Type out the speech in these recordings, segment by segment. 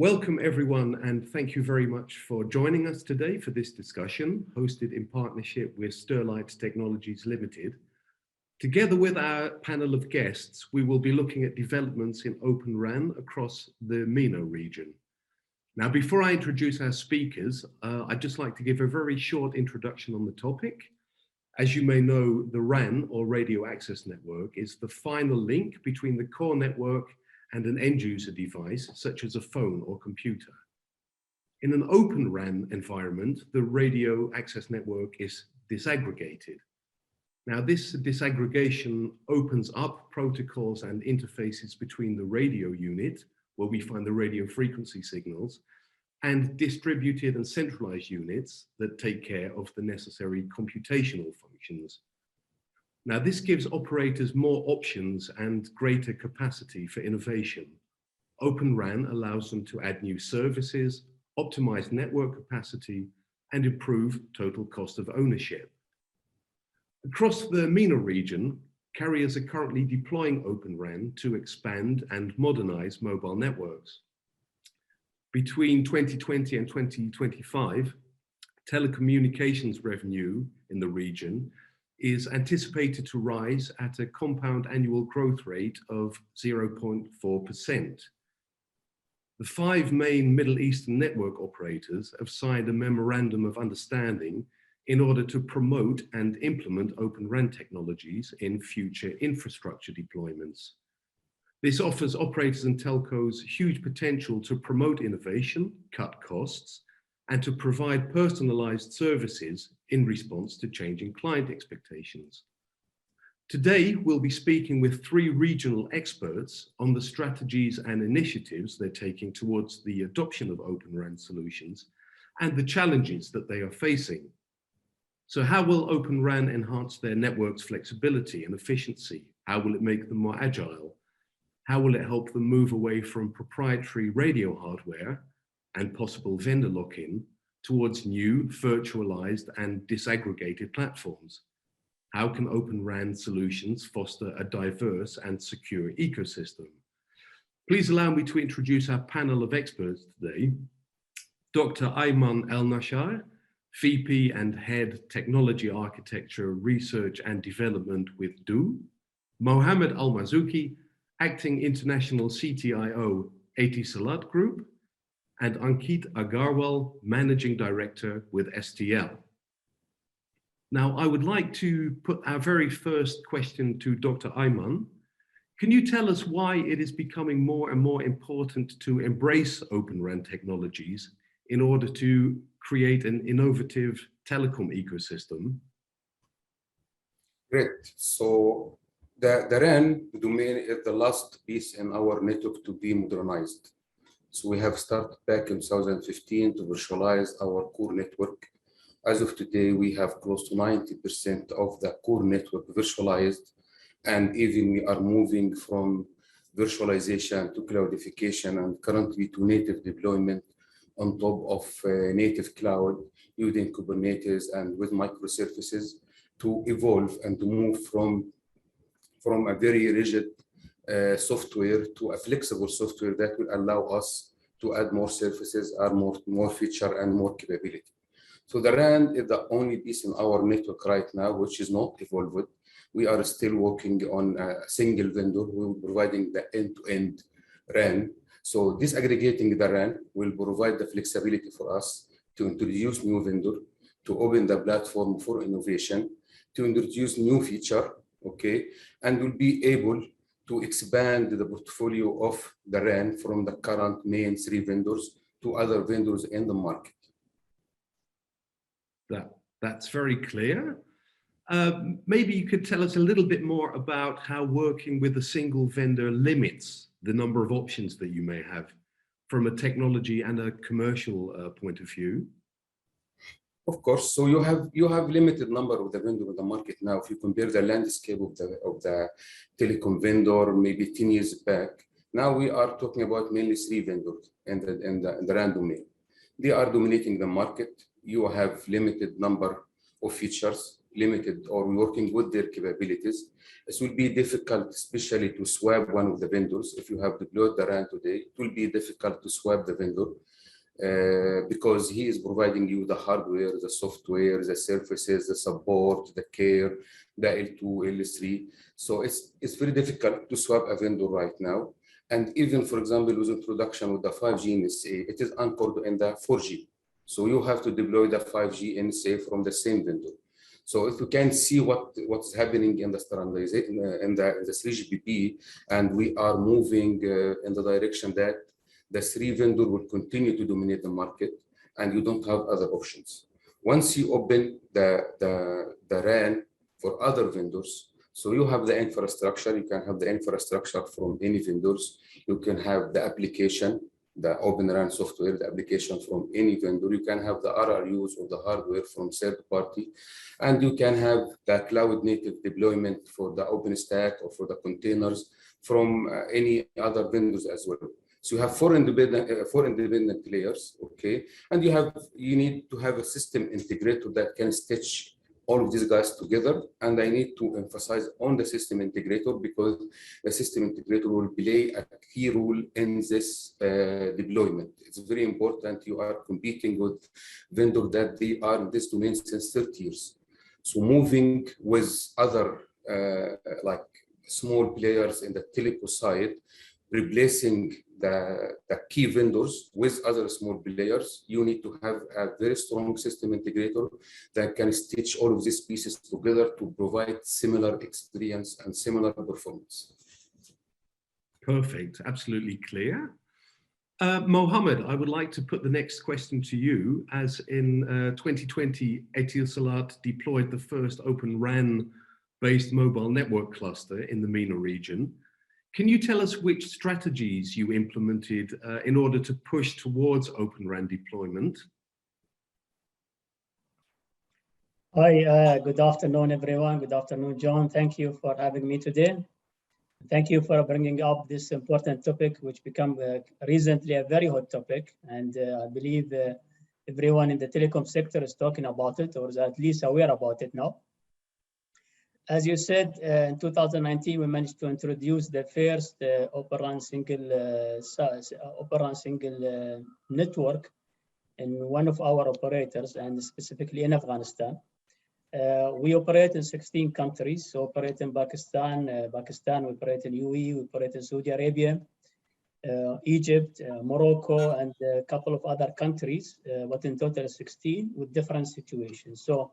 Welcome everyone, and thank you very much for joining us today for this discussion hosted in partnership with Sterlite Technologies Limited. Together with our panel of guests, we will be looking at developments in OpenRAN across the MENA region. Now, before I introduce our speakers, I'd just like to give a very short introduction on the topic. As you may know, the RAN, or radio access network, is the final link between the core network and an end-user device, such as a phone or computer. In an open RAN environment, the radio access network is disaggregated. Now, this disaggregation opens up protocols and interfaces between the radio unit, where we find the radio frequency signals, and distributed and centralized units that take care of the necessary computational functions. Now, this gives operators more options and greater capacity for innovation. OpenRAN allows them to add new services, optimize network capacity, and improve total cost of ownership. Across the MENA region, carriers are currently deploying OpenRAN to expand and modernize mobile networks. Between 2020 and 2025, telecommunications revenue in the region is anticipated to rise at a compound annual growth rate of 0.4%. The 5 main Middle Eastern network operators have signed a memorandum of understanding in order to promote and implement OpenRAN technologies in future infrastructure deployments. This offers operators and telcos huge potential to promote innovation, cut costs, and to provide personalized services in response to changing client expectations. Today, we'll be speaking with 3 regional experts on the strategies and initiatives they're taking towards the adoption of OpenRAN solutions and the challenges that they are facing. So how will OpenRAN enhance their network's flexibility and efficiency? How will it make them more agile? How will it help them move away from proprietary radio hardware and possible vendor lock-in towards new virtualized and disaggregated platforms? How can OpenRAN solutions foster a diverse and secure ecosystem? Please allow me to introduce our panel of experts today. Dr. Ayman Nashar, VP and Head Technology Architecture, Research and Development with DO. Mohamed Marzooqi, Acting International CTIO, Etisalat Group, and Ankit Agarwal, Managing Director with STL. Now, I would like to put our very first question to Dr. Ayman. Can you tell us why it is becoming more and more important to embrace OpenRAN technologies in order to create an innovative telecom ecosystem? Great. So the RAN domain is the last piece in our network to be modernized. So we have started back in 2015 to virtualize our core network. As of today, we have close to 90% of the core network virtualized, and even we are moving from virtualization to cloudification and currently to native deployment on top of native cloud using Kubernetes and with microservices to evolve and to move from a very rigid software to a flexible software that will allow us to add more services, add more feature and more capability. So the RAN is the only piece in our network right now which is not evolved. We are still working on a single vendor who will be providing the end-to-end RAN. So disaggregating the RAN will provide the flexibility for us to introduce new vendor, to open the platform for innovation, to introduce new feature, okay, and will be able to expand the portfolio of the RAN from the current main 3 vendors to other vendors in the market. That's very clear. Maybe you could tell us a little bit more about how working with a single vendor limits the number of options that you may have from a technology and a commercial point of view. Of course, so you have limited number of the vendor in the market now. If you compare the landscape of the telecom vendor maybe 10 years back, now we are talking about mainly 3 vendors in the RAN domain. They are dominating the market. You have limited number of features. limited or working with their capabilities, it will be difficult, especially to swap one of the vendors. If you have deployed the RAN today, it will be difficult to swap the vendor because he is providing you the hardware, the software, the services, the support, the care, the L2, L3. So it's very difficult to swap a vendor right now. And even, for example, with introduction with the 5G NSA, it is anchored in the 4G. So you have to deploy the 5G NSA from the same vendor. So if you can see what's happening in the standardization in the 3GPP, and we are moving in the direction that the 3 vendor will continue to dominate the market, and you don't have other options. Once you open the RAN for other vendors, so you have the infrastructure, you can have the infrastructure from any vendors, you can have the application, the OpenRAN software, the application from any vendor, you can have the RRUs or the hardware from third party, and you can have the cloud native deployment for the OpenStack or for the containers from any other vendors as well. So you have four independent layers, okay? And you need to have a system integrator that can stitch all of these guys together. And I need to emphasize on the system integrator because the system integrator will play a key role in this deployment. It's very important. You are competing with vendors that they are in this domain since 30 years. So moving with other like small players in the telco side, replacing the key vendors with other small players, you need to have a very strong system integrator that can stitch all of these pieces together to provide similar experience and similar performance. Perfect, absolutely clear. Mohamed, I would like to put the next question to you. As in 2020, Etisalat deployed the first OpenRAN-based mobile network cluster in the MENA region. Can you tell us which strategies you implemented in order to push towards OpenRAN deployment? Hi, good afternoon, everyone. Good afternoon, John. Thank you for having me today. Thank you for bringing up this important topic, which became recently a very hot topic. And I believe everyone in the telecom sector is talking about it, or is at least aware about it now. As you said, in 2019, we managed to introduce the first OpenRAN single network in one of our operators, and specifically in Afghanistan. We operate in 16 countries. So operate in Pakistan, we operate in UAE, we operate in Saudi Arabia, Egypt, Morocco, and a couple of other countries, but in total 16 with different situations. So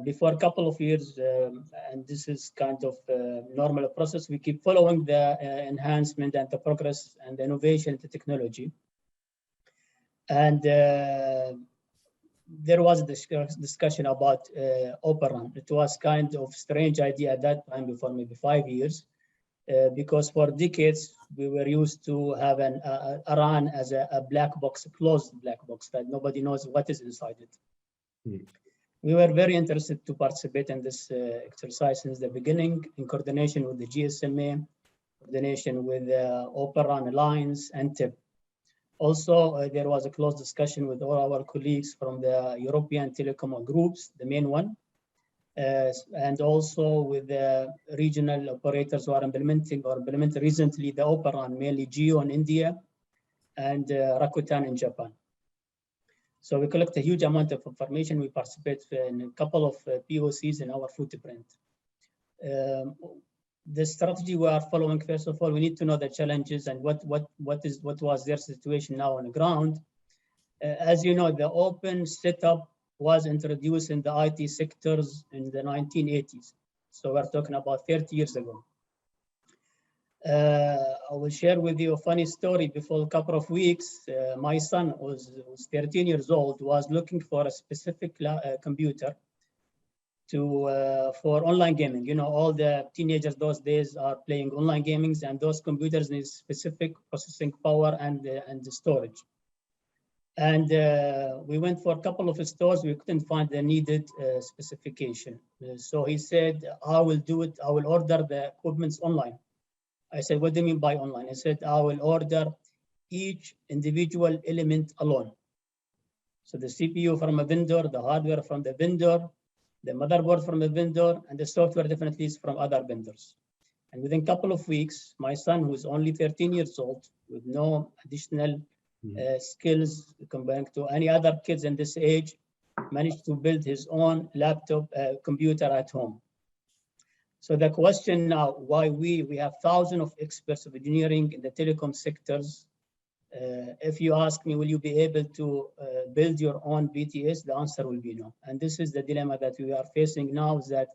before a couple of years, and this is kind of a normal process, we keep following the enhancement and the progress and the innovation in the technology. And there was a discussion about OpenRAN. It was kind of strange idea at that time, before maybe 5 years, because for decades we were used to have a RAN as a black box, a closed black box that nobody knows what is inside it. We were very interested to participate in this exercise since the beginning, in coordination with the GSMA, coordination with OpenRAN Alliance and TIP. Also, there was a close discussion with all our colleagues from the European telecom groups, the main one, and also with the regional operators who are implemented recently the OpenRAN, mainly Jio in India and Rakuten in Japan. So we collect a huge amount of information. We participate in a couple of POCs in our footprint. The strategy we are following, first of all, we need to know the challenges and what was their situation now on the ground. As you know, the open setup was introduced in the IT sectors in the 1980s. So we're talking about 30 years ago. I will share with you a funny story. Before a couple of weeks, my son was 13 years old, was looking for a specific computer for online gaming. You know, all the teenagers those days are playing online gamings, and those computers need specific processing power and the storage. And we went for a couple of stores. We couldn't find the needed specification. So he said, I will do it. I will order the equipment online. I said, what do you mean by online? I said, I will order each individual element alone. So the CPU from a vendor, the hardware from the vendor, the motherboard from a vendor, and the software definitely is from other vendors. And within a couple of weeks, my son, who's only 13 years old, with no additional skills compared to any other kids in this age, managed to build his own laptop computer at home. So the question now, why we have thousands of experts of engineering in the telecom sectors. If you ask me, will you be able to build your own BTS? The answer will be no. And this is the dilemma that we are facing now, is that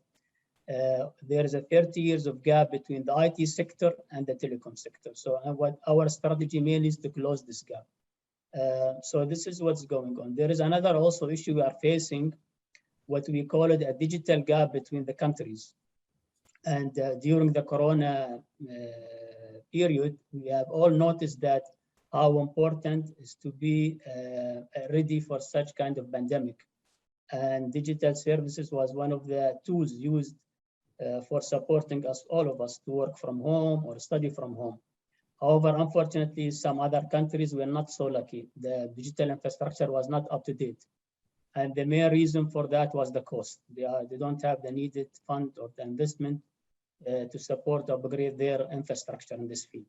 there is a 30 years of gap between the IT sector and the telecom sector. So what our strategy mainly is to close this gap. So this is what's going on. There is another also issue we are facing, what we call it a digital gap between the countries. And during the Corona period, we have all noticed that how important is to be ready for such kind of pandemic. And digital services was one of the tools used for supporting us, all of us, to work from home or study from home. However, unfortunately, some other countries were not so lucky. The digital infrastructure was not up to date. And the main reason for that was the cost. They don't have the needed fund or the investment to support upgrade their infrastructure in this field.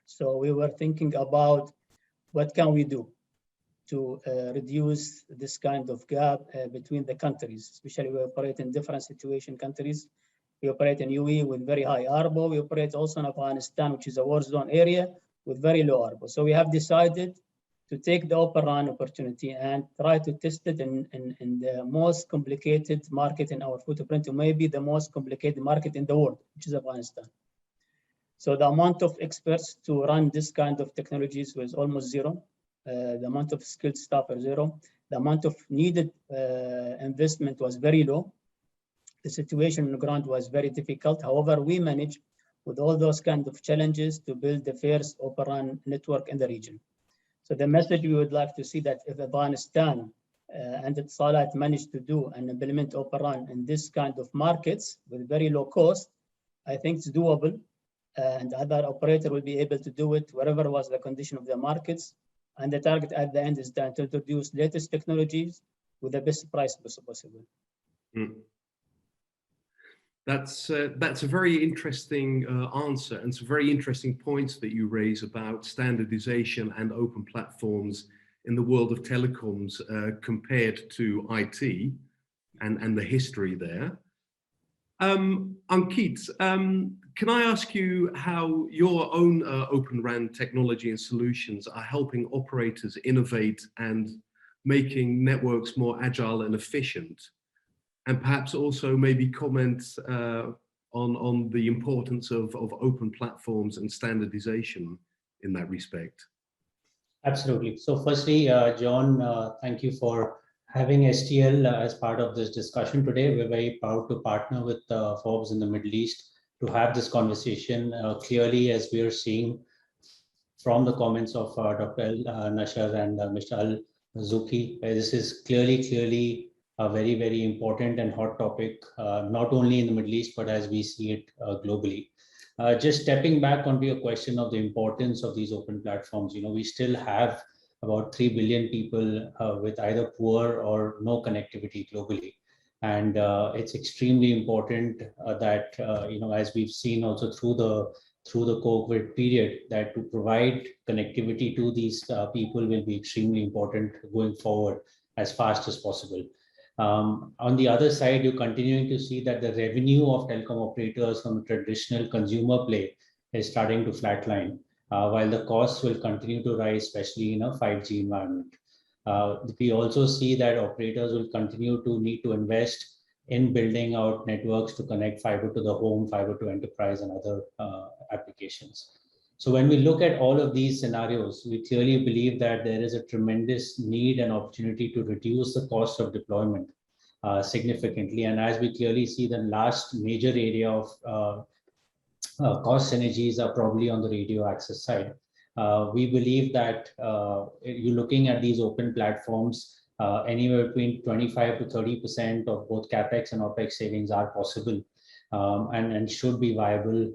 So we were thinking about what can we do to reduce this kind of gap between the countries, especially we operate in different situation countries. We operate in UAE with very high ARPU. We operate also in Afghanistan, which is a war zone area with very low ARPU. So we have decided to take the OpenRAN opportunity and try to test it in the most complicated market in our footprint, to maybe the most complicated market in the world, which is Afghanistan. So the amount of experts to run this kind of technologies was almost zero. The amount of skilled staff are zero. The amount of needed investment was very low. The situation on the ground was very difficult. However, we managed with all those kind of challenges to build the first OpenRAN network in the region. So the message we would like to see that if Afghanistan and Etisalat managed to do and implement OpenRAN in this kind of markets with very low cost, I think it's doable, and other operator will be able to do it wherever was the condition of the markets. And the target at the end is to introduce latest technologies with the best price possible. Mm. That's a very interesting answer, and some very interesting points that you raise about standardization and open platforms in the world of telecoms compared to IT and the history there. Ankit, can I ask you how your own OpenRAN technology and solutions are helping operators innovate and making networks more agile and efficient? And perhaps also maybe comment on the importance of open platforms and standardization in that respect. Absolutely. So firstly, John, thank you for having STL as part of this discussion today. We're very proud to partner with Forbes in the Middle East to have this conversation. Clearly, as we are seeing from the comments of Dr. Nashar and Mr. Marzooqi, this is clearly a very, very important and hot topic, not only in the Middle East, but as we see it globally. Just stepping back onto your question of the importance of these open platforms, we still have about 3 billion people with either poor or no connectivity globally. And it's extremely important that, as we've seen also through the COVID period, that to provide connectivity to these people will be extremely important going forward as fast as possible. On the other side, you're continuing to see that the revenue of telecom operators from a traditional consumer play is starting to flatline, while the costs will continue to rise, especially in a 5G environment. We also see that operators will continue to need to invest in building out networks to connect fiber to the home, fiber to enterprise, and other applications. So when we look at all of these scenarios, we clearly believe that there is a tremendous need and opportunity to reduce the cost of deployment significantly. And as we clearly see, the last major area of cost synergies are probably on the radio access side. We believe that you're looking at these open platforms, anywhere between 25 to 30% of both capex and opex savings are possible and should be viable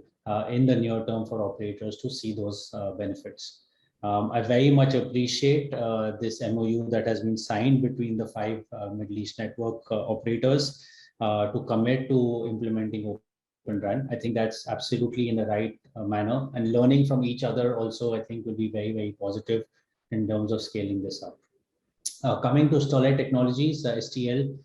in the near term for operators to see those benefits. I very much appreciate this MOU that has been signed between the 5 Middle East network operators to commit to implementing OpenRAN. I think that's absolutely in the right manner, and learning from each other also, I think, will be very, very positive in terms of scaling this up. Coming to Sterlite Technologies, STL,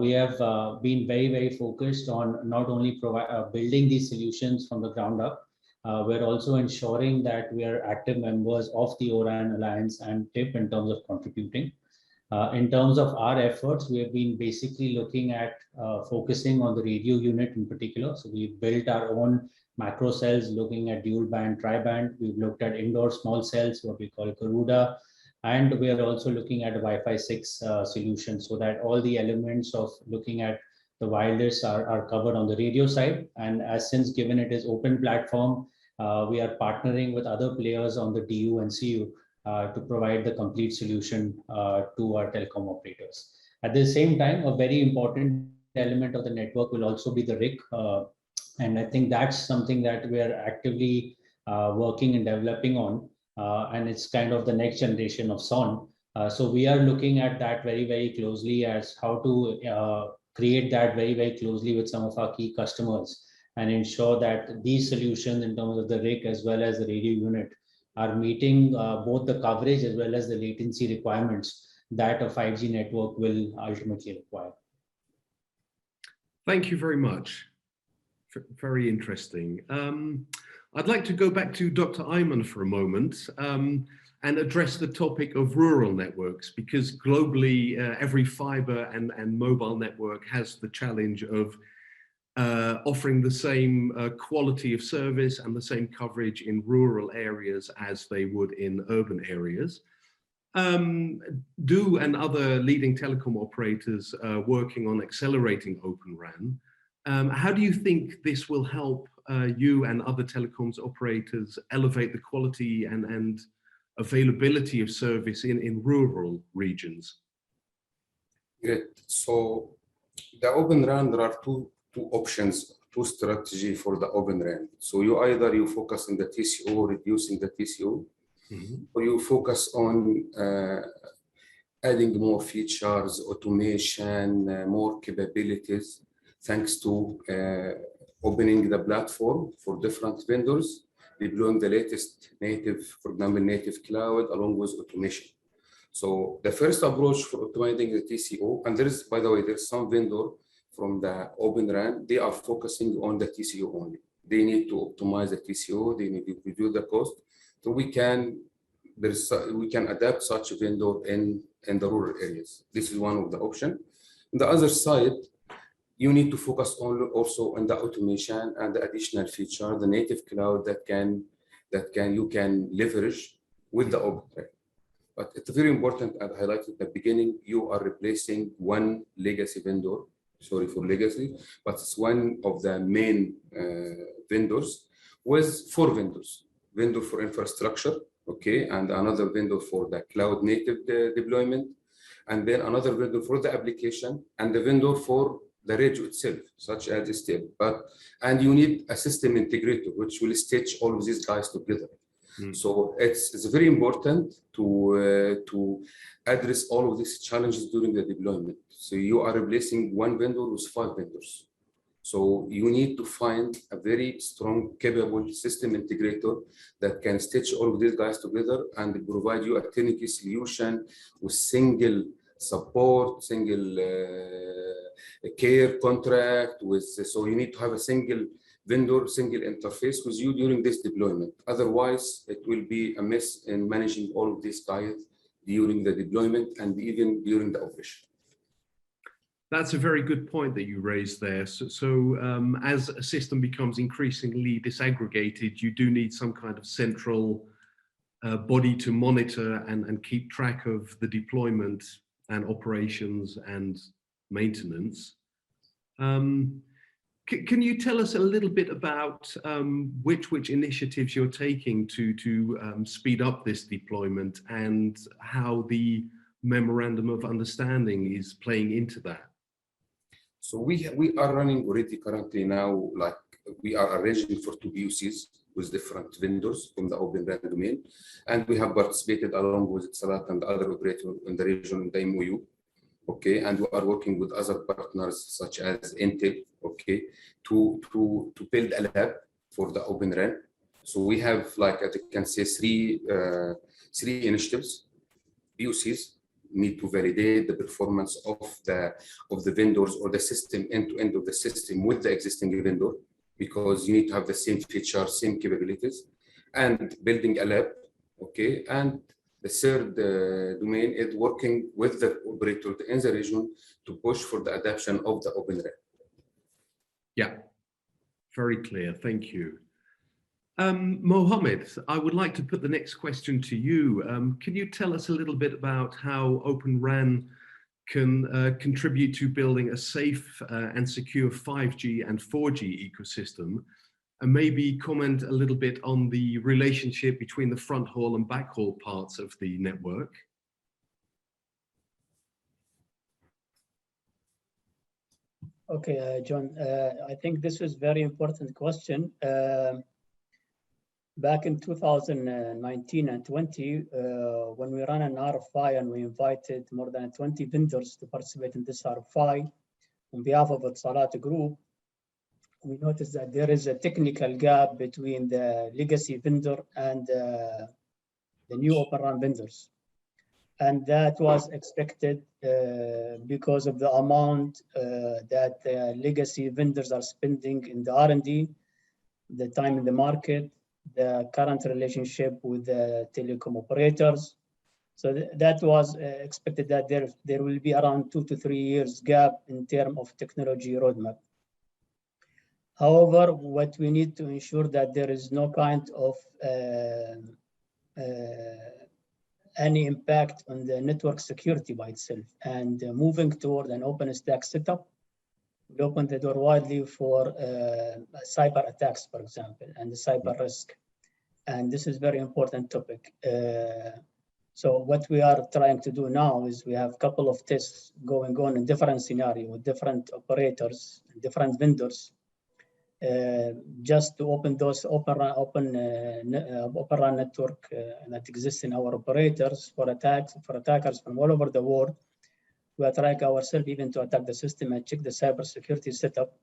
we have been very, very focused on not only building these solutions from the ground up, we're also ensuring that we are active members of the ORAN Alliance and TIP in terms of contributing. In terms of our efforts, we have been basically looking at focusing on the radio unit in particular. So we've built our own macro cells, looking at dual band, tri-band. We've looked at indoor small cells, what we call Garuda. And we are also looking at a Wi-Fi 6 solution, so that all the elements of looking at the wireless are covered on the radio side. And as since given it is open platform, we are partnering with other players on the DU and CU to provide the complete solution to our telecom operators. At the same time, a very important element of the network will also be the RIC. And I think that's something that we are actively working and developing on. And it's kind of the next generation of SON. So we are looking at that very, very closely as how to create that very, very closely with some of our key customers and ensure that these solutions in terms of the RIC as well as the radio unit are meeting both the coverage as well as the latency requirements that a 5G network will ultimately require. Thank you very much. Very interesting. I'd like to go back to Dr. Ayman for a moment and address the topic of rural networks, because globally, every fiber and mobile network has the challenge of offering the same quality of service and the same coverage in rural areas as they would in urban areas. Do and other leading telecom operators working on accelerating OpenRAN. How do you think this will help you and other telecoms operators elevate the quality and availability of service in rural regions? Great. So the OpenRAN, there are two options, two strategy for the OpenRAN. So you focus on the TCO, reducing the TCO, or you focus on adding more features, automation, more capabilities, thanks to opening the platform for different vendors, deploying the latest native, for example, native cloud, along with automation. So the first approach for optimizing the TCO, and there is, by the way, there's some vendor from the OpenRAN, they are focusing on the TCO only. They need to optimize the TCO, they need to reduce the cost. So we can adapt such a vendor in the rural areas. This is one of the options. On the other side, you need to focus also on the automation and the additional feature, the native cloud you can leverage with the OpenRAN. But it's very important, as I highlighted at the beginning, you are replacing one legacy vendor. Sorry for legacy, but it's one of the main vendors with 4 vendors. Vendor for infrastructure, okay, and another vendor for the cloud native deployment, and then another vendor for the application, and the vendor for the radio itself, such as STL. And you need a system integrator, which will stitch all of these guys together. So it's very important to address all of these challenges during the deployment. So you are replacing one vendor with 5 vendors. So you need to find a very strong, capable system integrator that can stitch all of these guys together and provide you a turnkey solution with single support, single care contract. So you need to have a single vendor, single interface with you during this deployment. Otherwise, it will be a mess in managing all of these guys during the deployment and even during the operation. That's a very good point that you raised there. So as a system becomes increasingly disaggregated, you do need some kind of central body to monitor and keep track of the deployment and operations and maintenance. Can you tell us a little bit about which initiatives you're taking to speed up this deployment and how the memorandum of understanding is playing into that? So we are running already currently now, like we are arranging for 2 POCs with different vendors from the OpenRAN domain. And we have participated along with Etisalat and other operators in the region in the MOU. Okay, and we are working with other partners such as Intel, okay, to build a lab for the OpenRAN. So we have, like, as you can say, three initiatives. POCs need to validate the performance of the vendors or the system end-to-end of the system with the existing vendor, because you need to have the same features, same capabilities, and building a lab, okay. And the third domain is working with the operator in the region to push for the adoption of the OpenRAN. Yeah, very clear. Thank you. Mohamed, I would like to put the next question to you. Can you tell us a little bit about how OpenRAN can contribute to building a safe and secure 5G and 4G ecosystem, and maybe comment a little bit on the relationship between the front haul and back haul parts of the network? Okay, John, I think this is very important question. Back in 2019 and 20, when we ran an RFI and we invited more than 20 vendors to participate in this RFI on behalf of Etisalat Group, we noticed that there is a technical gap between the legacy vendor and the new OpenRAN vendors. And that was expected because of the amount that legacy vendors are spending in the R&D, the time in the market, the current relationship with the telecom operators. So that was expected that there will be around 2 to 3 years gap in terms of technology roadmap. However, what we need to ensure that there is no kind of any impact on the network security by itself, and moving toward an open stack setup will open the door widely for cyber attacks, for example, and the cyber risk. And this is very important topic. So what we are trying to do now is we have a couple of tests going on in different scenarios with different operators, different vendors, just to open those OpenRAN network that exists in our operators for attackers from all over the world. We are trying ourselves even to attack the system and check the cybersecurity setup,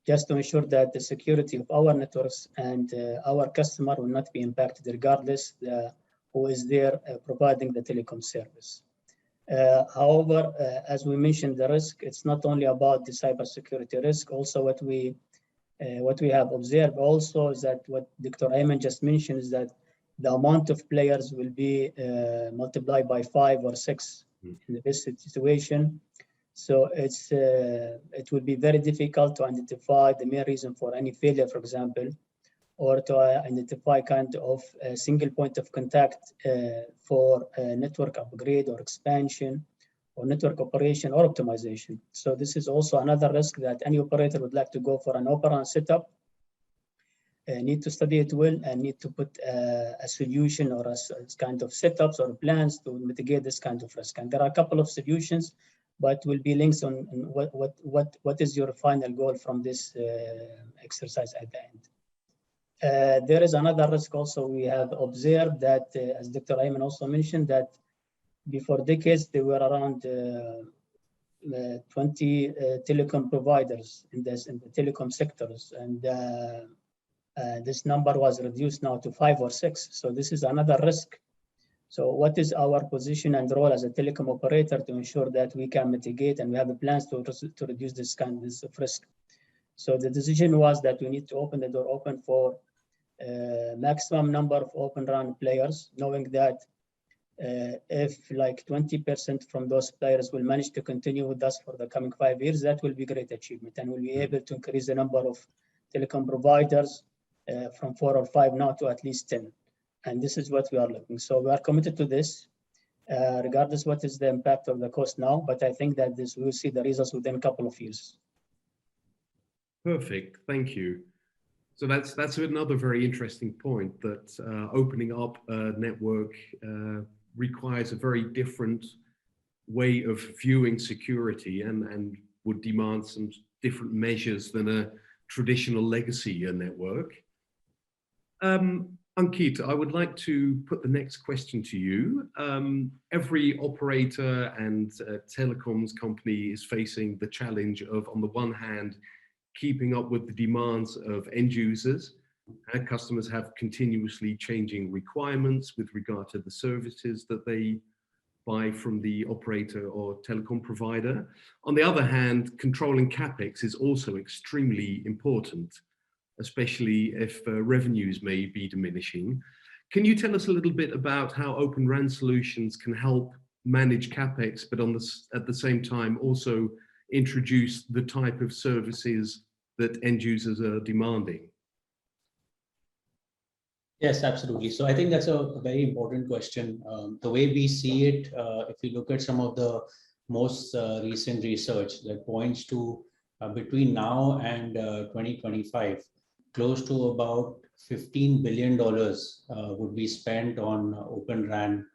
just to ensure that the security of our networks and our customer will not be impacted regardless who is there providing the telecom service. However, as we mentioned, the risk, it's not only about the cybersecurity risk. Also, what we have observed also is that what Dr. Ayman just mentioned is that the amount of players will be multiplied by 5 or 6 in the best situation. So it will be very difficult to identify the main reason for any failure, for example, or to identify kind of a single point of contact for a network upgrade or expansion or network operation or optimization. So this is also another risk that any operator would like to go for an OpenRAN setup, need to study it well and need to put a solution or a kind of setups or plans to mitigate this kind of risk. And there are a couple of solutions, but will be links on what is your final goal from this exercise at the end. There is another risk also we have observed that, as Dr. Ayman also mentioned, that before decades, there were around 20 telecom providers in the telecom sectors. And this number was reduced now to 5 or 6. So this is another risk. So what is our position and role as a telecom operator to ensure that we can mitigate and we have plans to reduce this kind of risk? So the decision was that we need to open the door open for maximum number of OpenRAN players, knowing that if like 20% from those players will manage to continue with us for the coming 5 years, that will be a great achievement, and we'll be able to increase the number of telecom providers from 4 or 5 now to at least 10. And this is what we are looking. So we are committed to this, regardless what is the impact of the cost now, but I think that this we will see the results within a couple of years. Perfect, thank you. So that's another very interesting point, that opening up a network requires a very different way of viewing security and would demand some different measures than a traditional legacy network. Ankit, I would like to put the next question to you. Every operator and telecoms company is facing the challenge of, on the one hand, keeping up with the demands of end users. Customers have continuously changing requirements with regard to the services that they buy from the operator or telecom provider. On the other hand, controlling capex is also extremely important, especially if revenues may be diminishing. Can you tell us a little bit about how OpenRAN solutions can help manage capex, but at the same time also introduce the type of services that end users are demanding? Yes, absolutely. So I think that's a very important question. The way we see it, if you look at some of the most recent research that points to between now and 2025, close to about $15 billion would be spent on OpenRAN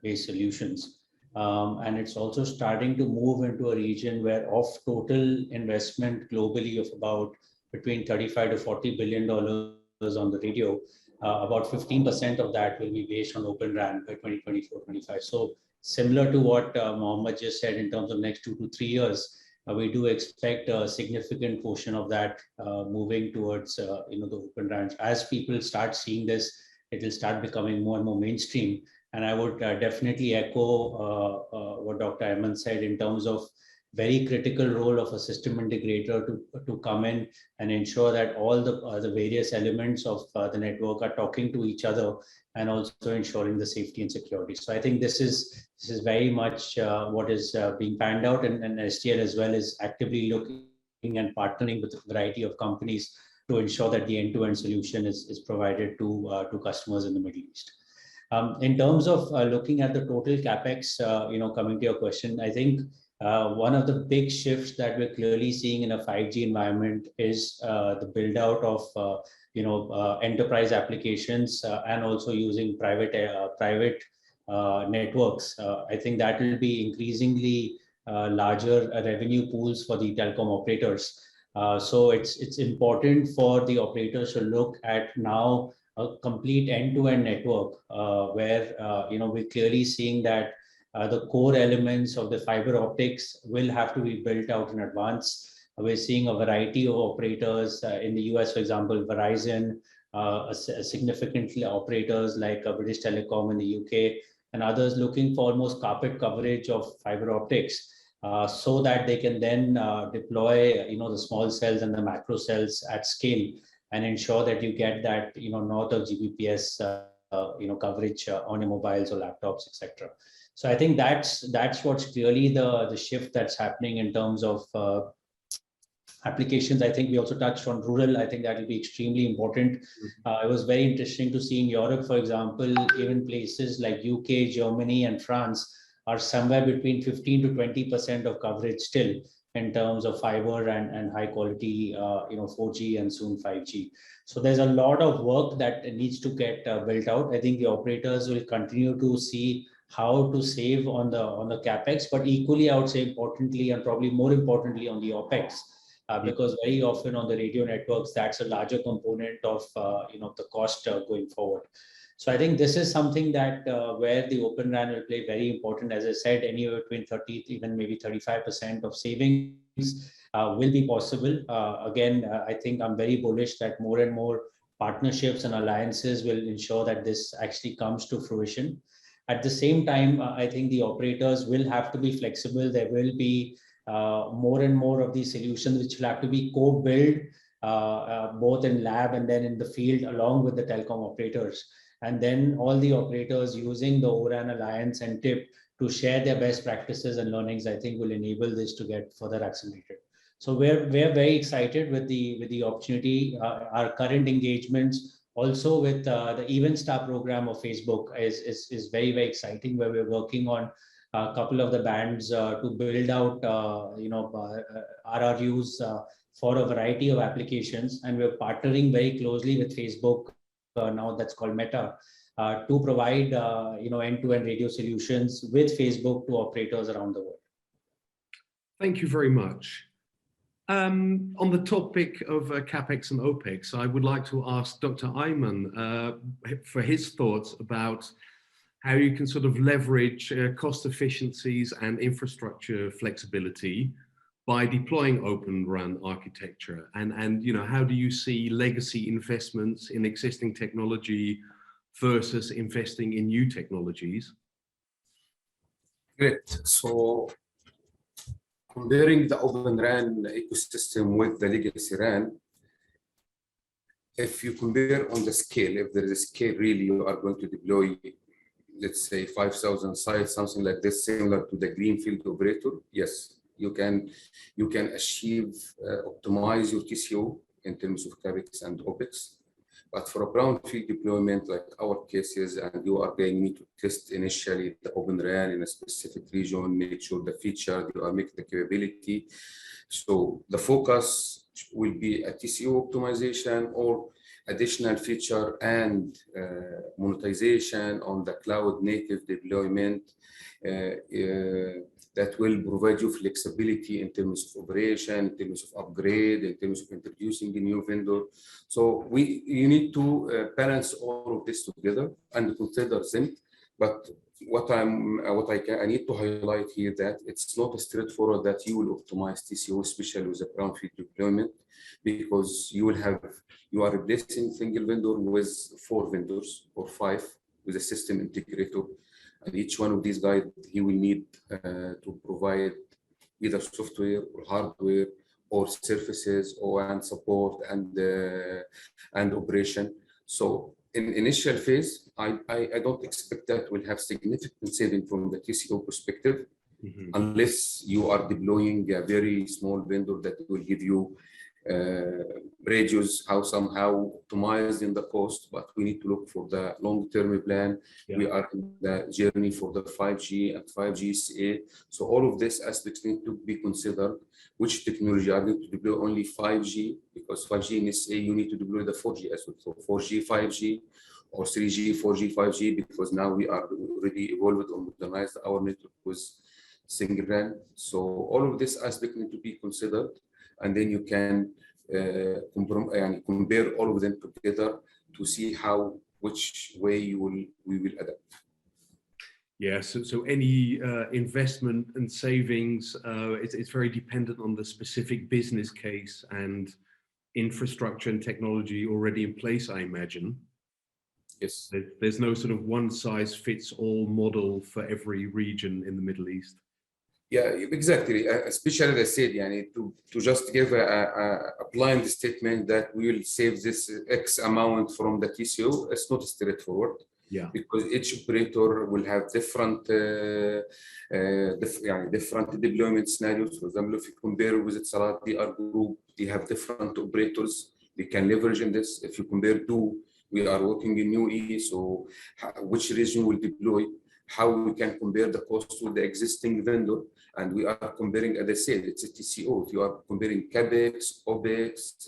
based solutions. And it's also starting to move into a region where of total investment globally of about between 35 to $40 billion on the radio, about 15% of that will be based on OpenRAN by 2024-25. So similar to what Mohamed just said in terms of next 2 to 3 years, we do expect a significant portion of that moving towards the OpenRAN. As people start seeing this, it will start becoming more and more mainstream. And I would definitely echo what Dr. Ayman said in terms of very critical role of a system integrator to come in and ensure that all the various elements of the network are talking to each other and also ensuring the safety and security. So I think this is very much what is being panned out, and STL as well is actively looking and partnering with a variety of companies to ensure that the end-to-end solution is provided to customers in the Middle East. In terms of looking at the total capex, coming to your question, I think one of the big shifts that we're clearly seeing in a 5G environment is the build out of enterprise applications and also using private networks. I think that will be increasingly larger revenue pools for the telecom operators. So it's important for the operators to look at now a complete end-to-end network where we're clearly seeing that the core elements of the fiber optics will have to be built out in advance. We're seeing a variety of operators in the US, for example, Verizon, significantly operators like British Telecom in the UK, and others looking for almost carpet coverage of fiber optics so that they can then deploy the small cells and the macro cells at scale and ensure that you get that north of Gbps coverage on your mobiles or laptops, etc. So I think that's what's clearly the shift that's happening in terms of applications. I think we also touched on rural. I think that will be extremely important. It was very interesting to see in Europe, for example, even places like UK, Germany, and France are somewhere between 15 to 20% of coverage still in terms of fiber and high quality 4G and soon 5G. So there's a lot of work that needs to get built out. I think the operators will continue to see how to save on the capex, but equally, I would say importantly, and probably more importantly, on the opex, because very often on the radio networks, that's a larger component of the cost going forward. So I think this is something that where the OpenRAN will play very important. As I said, anywhere between 30, even maybe 35% of savings will be possible. Again, I think I'm very bullish that more and more partnerships and alliances will ensure that this actually comes to fruition. At the same time, I think the operators will have to be flexible. There will be more and more of these solutions which will have to be co-built both in lab and then in the field along with the telecom operators. And then all the operators using the ORAN Alliance and TIP to share their best practices and learnings, I think will enable this to get further accelerated. So we're very excited with the opportunity. Our current engagements also with the Even Star program of Facebook is very, very exciting, where we're working on a couple of the bands to build out RRUs for a variety of applications. And we're partnering very closely with Facebook, now that's called Meta, to provide end-to-end radio solutions with Facebook to operators around the world. Thank you very much. On the topic of capex and opex, I would like to ask Dr. Ayman for his thoughts about how you can sort of leverage cost efficiencies and infrastructure flexibility by deploying OpenRAN architecture, and you know, how do you see legacy investments in existing technology versus investing in new technologies? Great. So comparing the OpenRAN ecosystem with the legacy RAN, if you compare on the scale, if there is a scale really, you are going to deploy, let's say 5,000 sites, something like this, similar to the greenfield operator. Yes, you can achieve, optimize your TCO in terms of capex and opex. But for a brownfield deployment, like our cases, and you are going to test initially the OpenRAN in a specific region, make sure the feature, you are making the capability. So the focus will be a TCO optimization or additional feature and monetization on the cloud native deployment that will provide you flexibility in terms of operation, in terms of upgrade, in terms of introducing a new vendor. So you need to balance all of this together and consider them. But I need to highlight here that it's not straightforward that you will optimize TCO, especially with a brownfield deployment, because you are replacing single vendor with 4 vendors or 5 with a system integrator. And each one of these guys, he will need to provide either software or hardware or services and support and operation. So in initial phase, I don't expect that we'll have significant saving from the TCO perspective, unless you are deploying a very small vendor that will give you radius somehow optimized in the cost. But we need to look for the long-term plan. Yeah. We are in the journey for the 5G and 5G CA. So all of this aspects need to be considered. Which technology are going to deploy only 5G? Because 5G in SA, you need to deploy the 4G as well. So 4G, 5G, or 3G, 4G, 5G, because now we are already evolved or modernized our network with single RAN. So all of this aspect need to be considered. And then you can compare all of them together to see which way we will adapt. Yeah, so any investment and savings, it's very dependent on the specific business case and infrastructure and technology already in place, I imagine. Yes. There's no sort of one-size-fits-all model for every region in the Middle East. Yeah, exactly. Especially, as I said, to just give a blind statement that we will save this X amount from the TCO, it's not straightforward. Yeah. Because each operator will have different different deployment scenarios. For example, if you compare with Etisalat, they are group, they have different operators they can leverage in this. If you compare we are working in UAE, so which region will deploy? How we can compare the cost with the existing vendor, and we are comparing, as I said, it's a TCO. You are comparing capex, opex,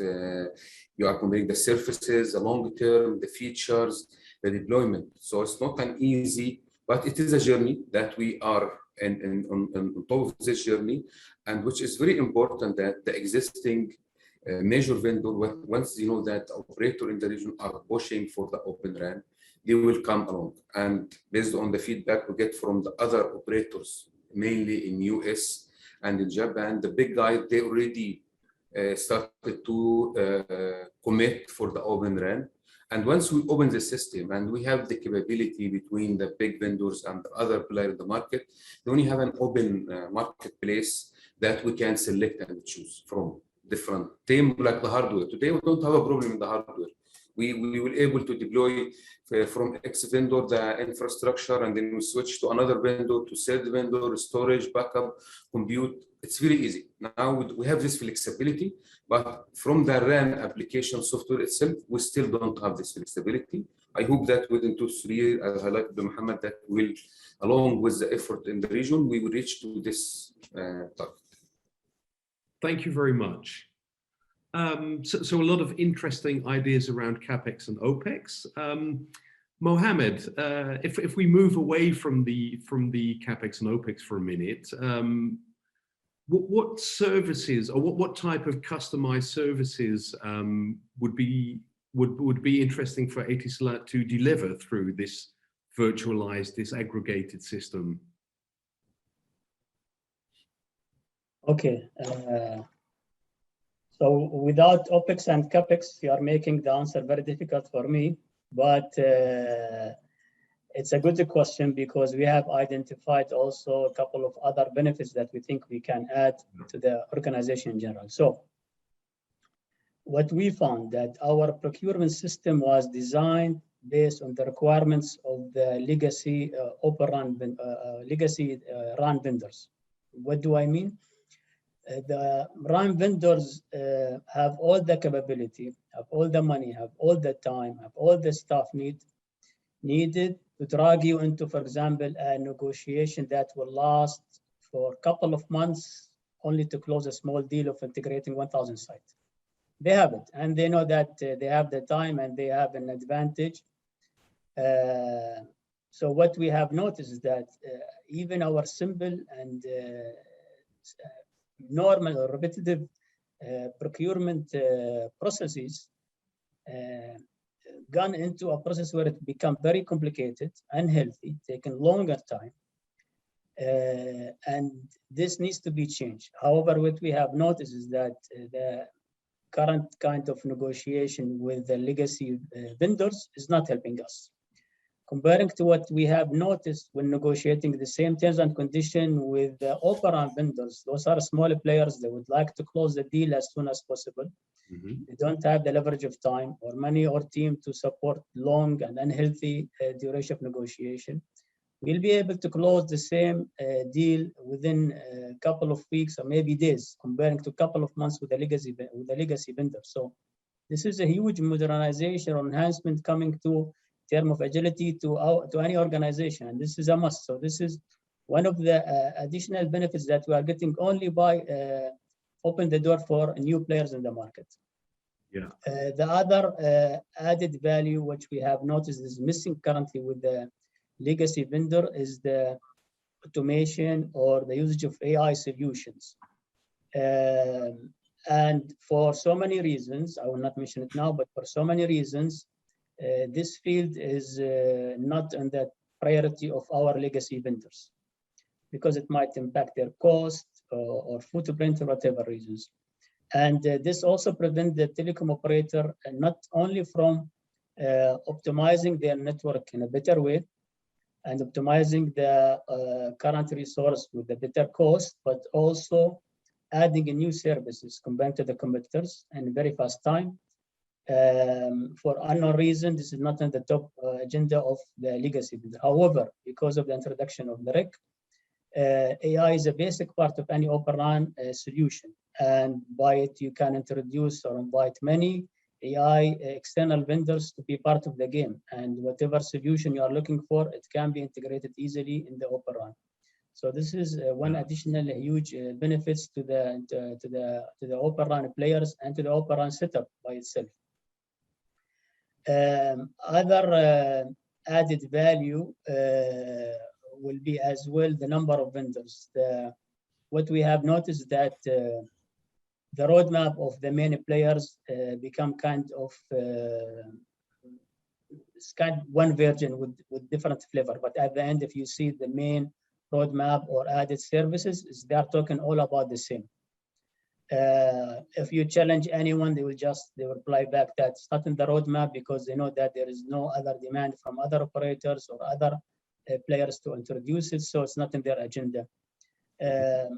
you are comparing the services, the long term, the features, the deployment. So it's not an easy, but it is a journey that we are on top of this journey, and which is very important that the existing major vendor, once you know that operator in the region are pushing for the OpenRAN, they will come along. And based on the feedback we get from the other operators, mainly in US and in Japan, the big guys, they already started to commit for the OpenRAN. And once we open the system and we have the capability between the big vendors and the other players in the market, then we have an open marketplace that we can select and choose from different things like the hardware. Today, we don't have a problem in the hardware. We will able to deploy from X vendor the infrastructure, and then we switch to another vendor, to third vendor, storage, backup, compute. It's very easy. Now we have this flexibility, but from the RAN application software itself, we still don't have this flexibility. I hope that within 2-3 years, as highlighted by Mohamed, that will, along with the effort in the region, we will reach to this target. Thank you very much. So a lot of interesting ideas around capex and opex. Mohamed, if we move away from the capex and opex for a minute, what services or what type of customized services would be interesting for Etisalat to deliver through this virtualized, disaggregated system? Okay. So without OPEX and CAPEX, you are making the answer very difficult for me, but it's a good question because we have identified also a couple of other benefits that we think we can add to the organization in general. So what we found that our procurement system was designed based on the requirements of the legacy OpenRAN RAN vendors. What do I mean? The RAN vendors have all the capability, have all the money, have all the time, have all the staff needed to drag you into, for example, a negotiation that will last for a couple of months only to close a small deal of integrating 1,000 sites. They have it, and they know that they have the time and they have an advantage. So what we have noticed is that even our simple and normal or repetitive procurement processes gone into a process where it become very complicated, unhealthy, taking longer time. And this needs to be changed. However, what we have noticed is that the current kind of negotiation with the legacy vendors is not helping us. Comparing to what we have noticed when negotiating the same terms and conditions with the OpenRAN vendors, those are smaller players. They would like to close the deal as soon as possible. They don't have the leverage of time or money or team to support long and unhealthy duration of negotiation. We'll be able to close the same deal within a couple of weeks or maybe days, comparing to a couple of months with the legacy vendor. So this is a huge modernization or enhancement coming to term of agility to any organization, and this is a must. So this is one of the additional benefits that we are getting only by open the door for new players in the market. Yeah. The other added value which we have noticed is missing currently with the legacy vendor is the automation or the usage of AI solutions. And for so many reasons, I will not mention it now, but for so many reasons, this field is not on the priority of our legacy vendors because it might impact their cost or footprint or whatever reasons. And this also prevents the telecom operator not only from optimizing their network in a better way and optimizing the current resource with a better cost, but also adding new services compared to the competitors in a very fast time. For unknown reason, this is not on the top agenda of the legacy vendor. However, because of the introduction of the RIC, AI is a basic part of any OpenRAN solution. And by it, you can introduce or invite many AI external vendors to be part of the game. And whatever solution you are looking for, it can be integrated easily in the OpenRAN. So this is one additional huge benefits to the OpenRAN players and to the OpenRAN setup by itself. Other added value will be as well the number of vendors. What we have noticed that the roadmap of the many players become kind of one version with different flavor. But at the end, if you see the main roadmap or added services, they are talking all about the same. If you challenge anyone, they will reply back that it's not in the roadmap because they know that there is no other demand from other operators or other players to introduce it, so it's not in their agenda.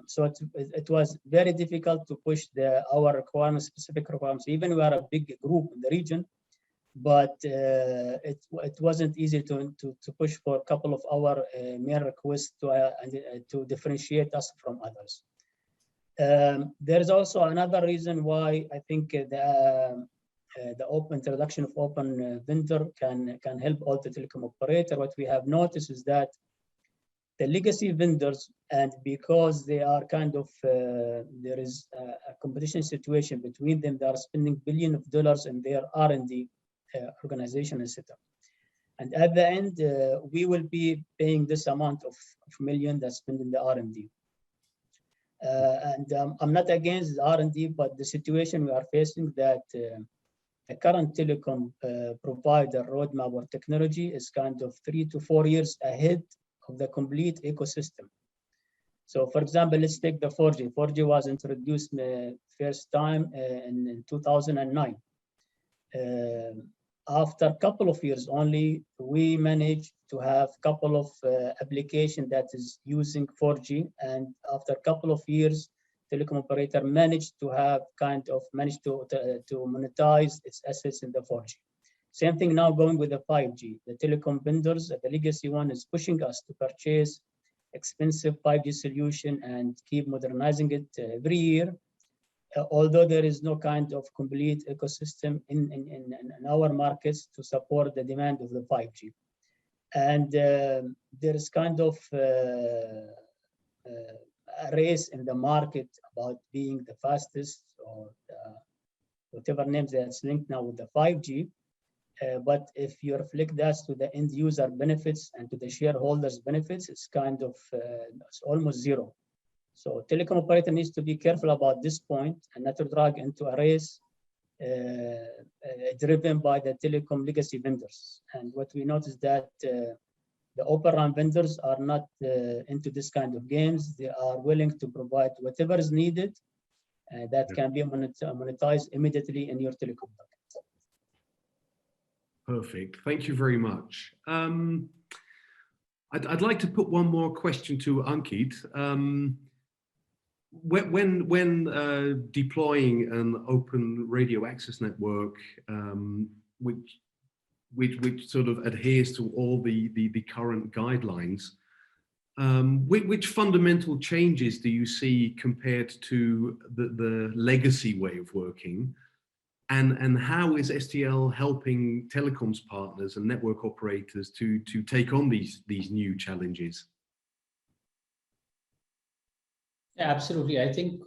So it was very difficult to push our requirements, specific requirements. Even we are a big group in the region, but it wasn't easy to push for a couple of our main requests to differentiate us from others. There is also another reason why I think the introduction of open vendor can help all the telecom operator. What we have noticed is that the legacy vendors, and because they are kind of there is a competition situation between them, they are spending billions of dollars in their R&D organization and setup. And at the end, we will be paying this amount of million that's spent in the R&D. I'm not against R&D, but the situation we are facing that the current telecom provider roadmap or technology is kind of 3 to 4 years ahead of the complete ecosystem. So for example, let's take the 4G. 4G was introduced first time in 2009. After a couple of years only, we managed to have a couple of applications that is using 4G. And after a couple of years, telecom operator managed to monetize its assets in the 4G. Same thing now going with the 5G. The telecom vendors, the legacy one, is pushing us to purchase expensive 5G solution and keep modernizing it every year. Although there is no kind of complete ecosystem in our markets to support the demand of the 5G. And there is kind of a race in the market about being the fastest or whatever names that's linked now with the 5G. But if you reflect that to the end user benefits and to the shareholders benefits, it's kind of it's almost zero. So telecom operator needs to be careful about this point and not to drag into a race driven by the telecom legacy vendors. And what we noticed that the OpenRAN vendors are not into this kind of games. They are willing to provide whatever is needed that can be monetized immediately in your telecom packet. Perfect. Thank you very much. I'd like to put one more question to Ankit. When deploying an open radio access network, which sort of adheres to all the current guidelines, which fundamental changes do you see compared to the legacy way of working? And how is STL helping telecoms partners and network operators to take on these new challenges? Yeah, absolutely. I think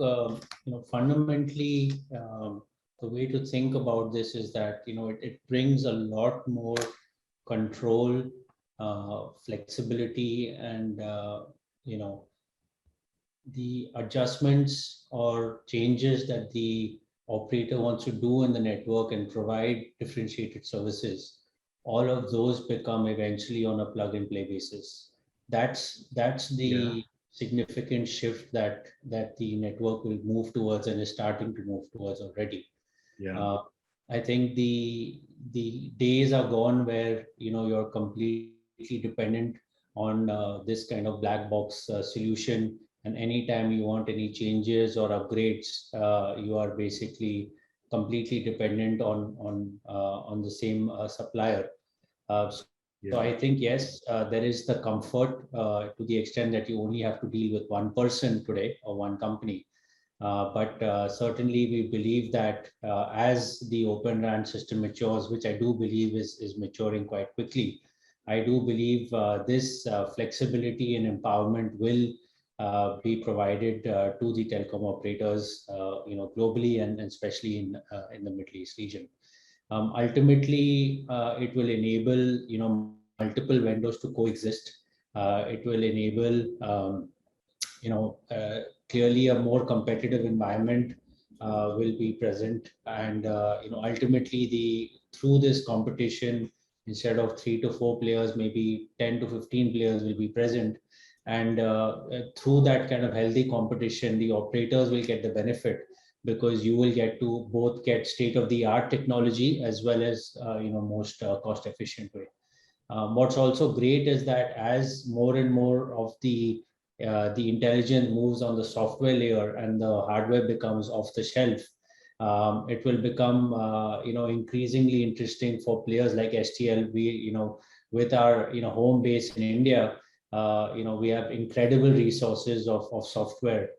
fundamentally the way to think about this is that it brings a lot more control, flexibility, and the adjustments or changes that the operator wants to do in the network and provide differentiated services. All of those become eventually on a plug-and-play basis. That's the significant shift that the network will move towards and is starting to move towards already. I think the days are gone where you're completely dependent on this kind of black box solution, and anytime you want any changes or upgrades, you are basically completely dependent on the same supplier. So I think, yes, there is the comfort to the extent that you only have to deal with one person today or one company. But certainly we believe that as the OpenRAN system matures, which I do believe is maturing quite quickly, I do believe this flexibility and empowerment will be provided to the telecom operators, globally and especially in the Middle East region. Ultimately, it will enable multiple vendors to coexist. It will enable clearly a more competitive environment will be present, and ultimately through this competition, instead of 3 to 4 players, maybe 10 to 15 players will be present. And through that kind of healthy competition, the operators will get the benefit, because you will get to both get state-of-the-art technology as well as most cost-efficient way. What's also great is that as more and more of the intelligence moves on the software layer and the hardware becomes off the shelf, it will become increasingly interesting for players like STL. We with our home base in India, we have incredible resources of software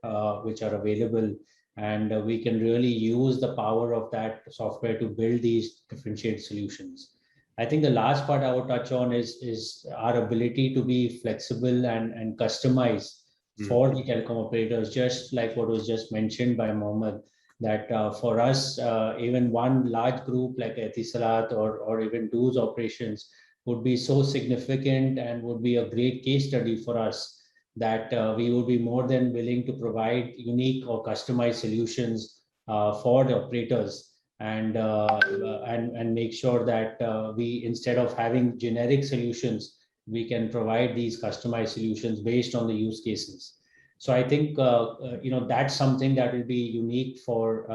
which are available, and we can really use the power of that software to build these differentiated solutions. I think the last part I would touch on is our ability to be flexible and customize for the telecom operators, just like what was just mentioned by Mohamed, that for us, even one large group like Etisalat or even those operations would be so significant and would be a great case study for us that we would be more than willing to provide unique or customized solutions for the operators, and make sure that we, instead of having generic solutions, we can provide these customized solutions based on the use cases. So I think that's something that will be unique for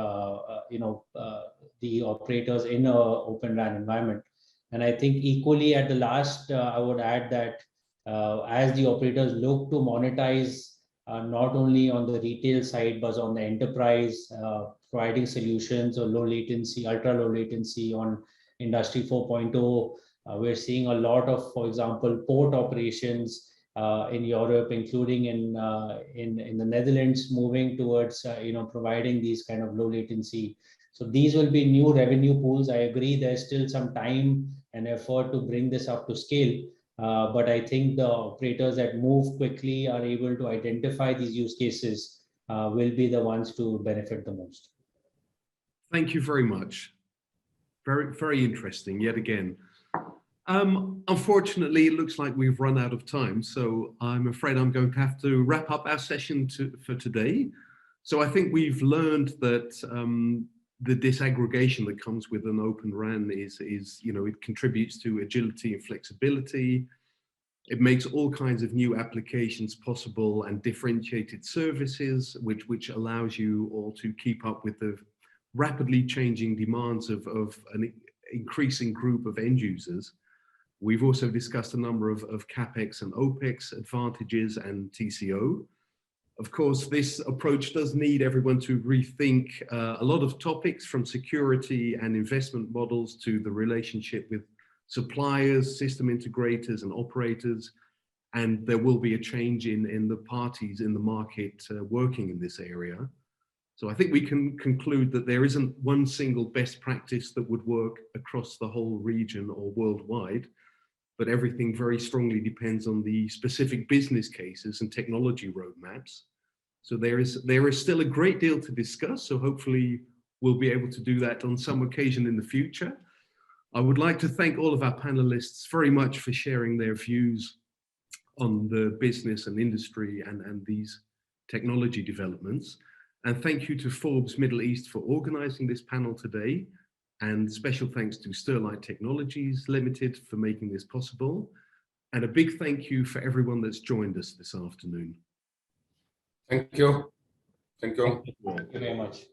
the operators in a OpenRAN environment. And I think equally at the last, I would add that as the operators look to monetize not only on the retail side, but on the enterprise, providing solutions or low latency, ultra low latency on Industry 4.0. We're seeing a lot of, for example, port operations in Europe, including in the Netherlands, moving towards providing these kind of low latency. So these will be new revenue pools. I agree there's still some time and effort to bring this up to scale. But I think the operators that move quickly are able to identify these use cases will be the ones to benefit the most. Thank you very much. Very, very interesting yet again. Unfortunately, it looks like we've run out of time, so I'm afraid I'm going to have to wrap up our session for today. So I think we've learned that the disaggregation that comes with an OpenRAN is it contributes to agility and flexibility. It makes all kinds of new applications possible and differentiated services, which allows you all to keep up with the rapidly changing demands of an increasing group of end users. We've also discussed a number of capex and opex advantages and TCO. Of course, this approach does need everyone to rethink a lot of topics, from security and investment models to the relationship with suppliers, system integrators and operators. And there will be a change in the parties in the market working in this area. So I think we can conclude that there isn't one single best practice that would work across the whole region or worldwide, but everything very strongly depends on the specific business cases and technology roadmaps. So there is still a great deal to discuss. So hopefully we'll be able to do that on some occasion in the future. I would like to thank all of our panelists very much for sharing their views on the business and industry and these technology developments. And thank you to Forbes Middle East for organizing this panel today. And special thanks to Sterlite Technologies Limited for making this possible. And a big thank you for everyone that's joined us this afternoon. Thank you. Thank you. Thank you very much.